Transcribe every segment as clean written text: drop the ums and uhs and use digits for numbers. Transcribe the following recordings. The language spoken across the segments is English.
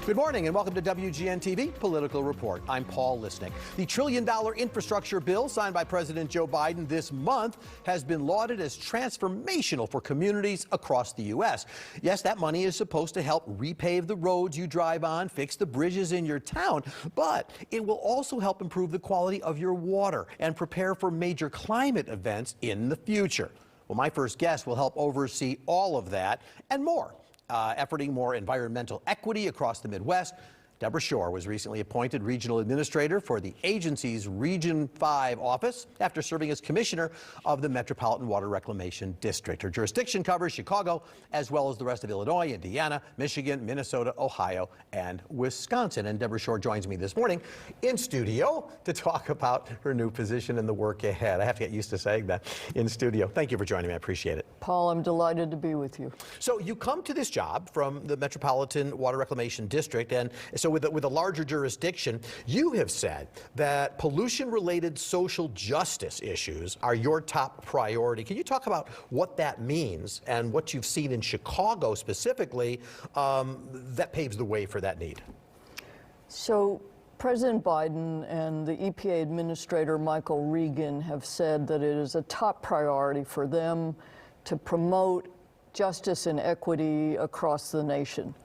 Good morning and welcome to WGN-TV Political Report. I'm Paul Lisnick. The trillion-dollar infrastructure bill signed by President Joe Biden this month has been lauded as transformational for communities across the U.S. Yes, that money is supposed to help repave the roads you drive on, fix the bridges in your town, but it will also help improve the quality of your water and prepare for major climate events in the future. Well, my first guest will help oversee all of that and more. Efforting more environmental equity across the Midwest. Deborah Shore was recently appointed regional administrator for the agency's Region 5 office after serving as commissioner of the Metropolitan Water Reclamation District. Her jurisdiction covers Chicago as well as the rest of Illinois, Indiana, Michigan, Minnesota, Ohio, and Wisconsin. And Deborah Shore joins me this morning in studio to talk about her new position and the work ahead. I have to get used to saying that in studio. Thank you for joining me. I appreciate it. Paul, I'm delighted to be with you. So you come to this job from the Metropolitan Water Reclamation District, and so with a larger jurisdiction, you have said that pollution-related social justice issues are your top priority. Can you talk about what that means and what you've seen in Chicago specifically that paves the way for that need? So President Biden and the EPA Administrator Michael Regan have said that it is a top priority for them to promote justice and equity across the nation,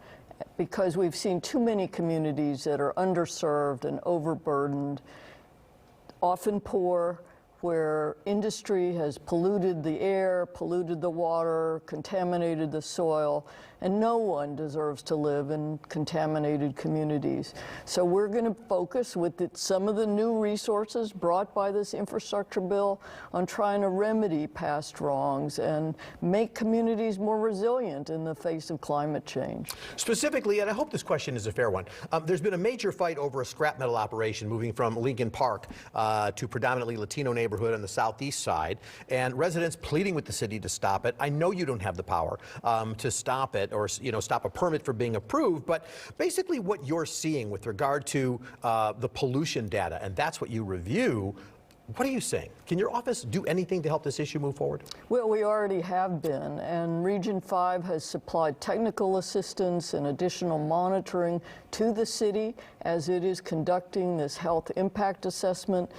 because we've seen too many communities that are underserved and overburdened, often poor, where industry has polluted the air, polluted the water, contaminated the soil, and no one deserves to live in contaminated communities. So we're going to focus with some of the new resources brought by this infrastructure bill on trying to remedy past wrongs and make communities more resilient in the face of climate change. Specifically, and I hope this question is a fair one, there's been a major fight over a scrap metal operation moving from Lincoln Park to predominantly Latino neighborhood on the southeast side, and residents pleading with the city to stop it. I know you don't have the power to stop it or stop a permit for being approved, but basically what you're seeing with regard to the pollution data, and that's what you review, what are you saying? Can your office do anything to help this issue move forward? Well, we already have been, and Region 5 has supplied technical assistance and additional monitoring to the city as it is conducting this health impact assessment.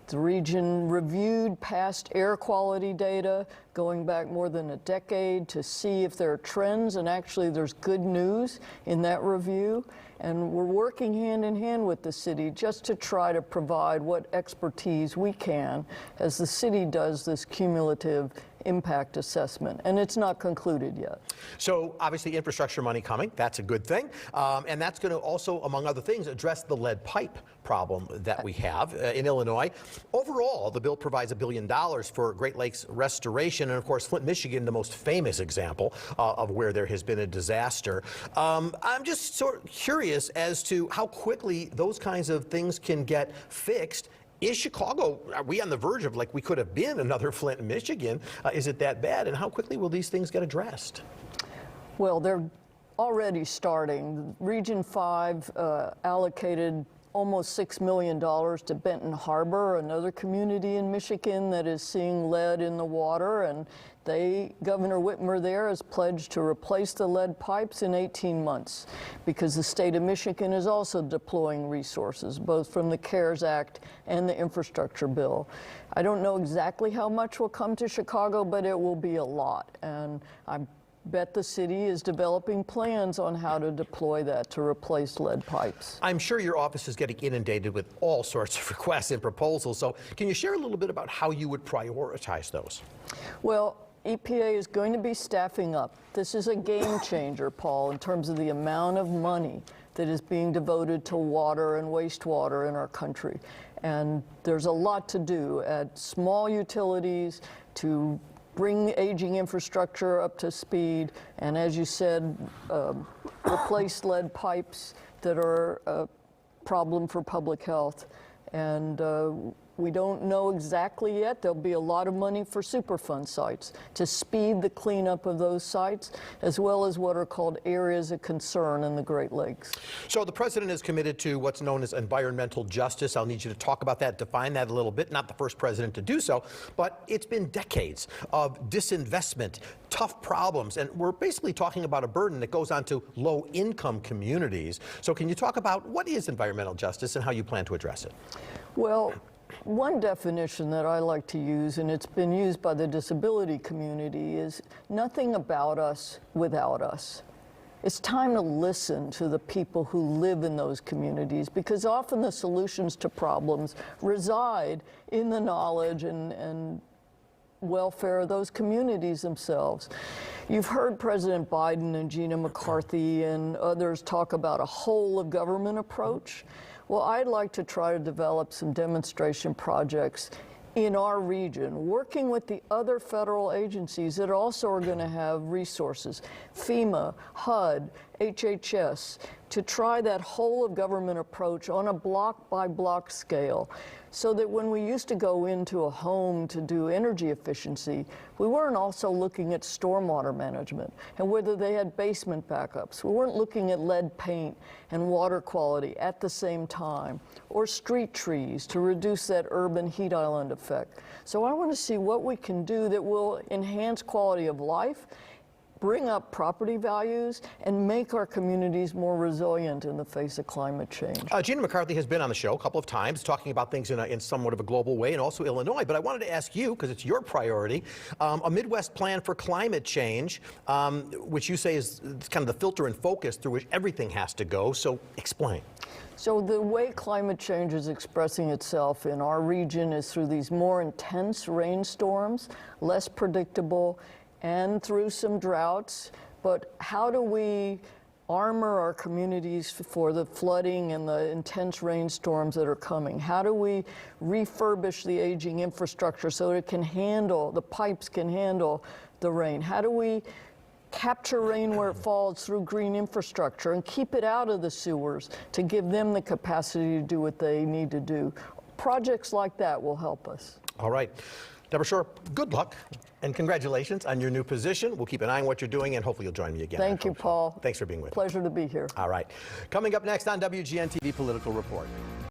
The region reviewed past air quality data going back more than a decade to see if there are trends, and actually there's good news in that review. And we're working hand in hand with the city just to try to provide what expertise we can as the city does this cumulative impact assessment, and it's not concluded yet. So obviously infrastructure money coming, that's a good thing, and that's going to also, among other things, address the lead pipe problem that we have in Illinois. Overall, the bill provides $1 billion for Great Lakes restoration, and of course Flint, Michigan, the most famous example of where there has been a disaster. I'm just sort of curious as to how quickly those kinds of things can get fixed. Is Chicago, are we on the verge of, like, we could have been another Flint, Michigan? Is it that bad? And how quickly will these things get addressed? Well, they're already starting. Region 5 allocated almost $6 million to Benton Harbor, another community in Michigan that is seeing lead in the water, and Governor Whitmer there has pledged to replace the lead pipes in 18 months because the state of Michigan is also deploying resources, both from the CARES Act and the infrastructure bill. I don't know exactly how much will come to Chicago, but it will be a lot, and I bet the city is developing plans on how to deploy that to replace lead pipes. I'm sure your office is getting inundated with all sorts of requests and proposals, so can you share a little bit about how you would prioritize those? Well, EPA is going to be staffing up. This is a game changer, Paul, in terms of the amount of money that is being devoted to water and wastewater in our country. And there's a lot to do at small utilities to bring aging infrastructure up to speed, and as you said, replace lead pipes that are a problem for public health. And We don't know exactly yet. There'll be a lot of money for Superfund sites to speed the cleanup of those sites, as well as what are called areas of concern in the Great Lakes. So the president is committed to what's known as environmental justice. I'll need you to talk about that, define that a little bit. Not the first president to do so, but it's been decades of disinvestment, tough problems, and we're basically talking about a burden that goes on to low-income communities. So can you talk about what is environmental justice and how you plan to address it? Well, one definition that I like to use, and it's been used by the disability community, is nothing about us without us. It's time to listen to the people who live in those communities, because often the solutions to problems reside in the knowledge and welfare of those communities themselves. You've heard President Biden and Gina McCarthy and others talk about a whole of government approach. Well, I'd like to try to develop some demonstration projects in our region, working with the other federal agencies that also are going to have resources, FEMA, HUD, HHS, to try that whole of government approach on a block by block scale, so that when we used to go into a home to do energy efficiency, we weren't also looking at stormwater management and whether they had basement backups. We weren't looking at lead paint and water quality at the same time, or street trees to reduce that urban heat island effect. So I want to see what we can do that will enhance quality of life, bring up property values, and make our communities more resilient in the face of climate change. Gina McCarthy has been on the show a couple of times talking about things in somewhat of a global way, and also Illinois. But I wanted to ask you, because it's your priority, a Midwest plan for climate change, which you say is kind of the filter and focus through which everything has to go. So explain. So the way climate change is expressing itself in our region is through these more intense rainstorms, less predictable, and through some droughts. But how do we armor our communities for the flooding and the intense rainstorms that are coming? How do we refurbish the aging infrastructure so it can handle, the pipes can handle the rain? How do we capture rain where it falls through green infrastructure and keep it out of the sewers to give them the capacity to do what they need to do? Projects like that will help us. All right. Deborah Schorr, good luck and congratulations on your new position. We'll keep an eye on what you're doing, and hopefully you'll join me again. Thank you, Paul. Thanks for being with me. Pleasure to be here. All right. Coming up next on WGN TV Political Report.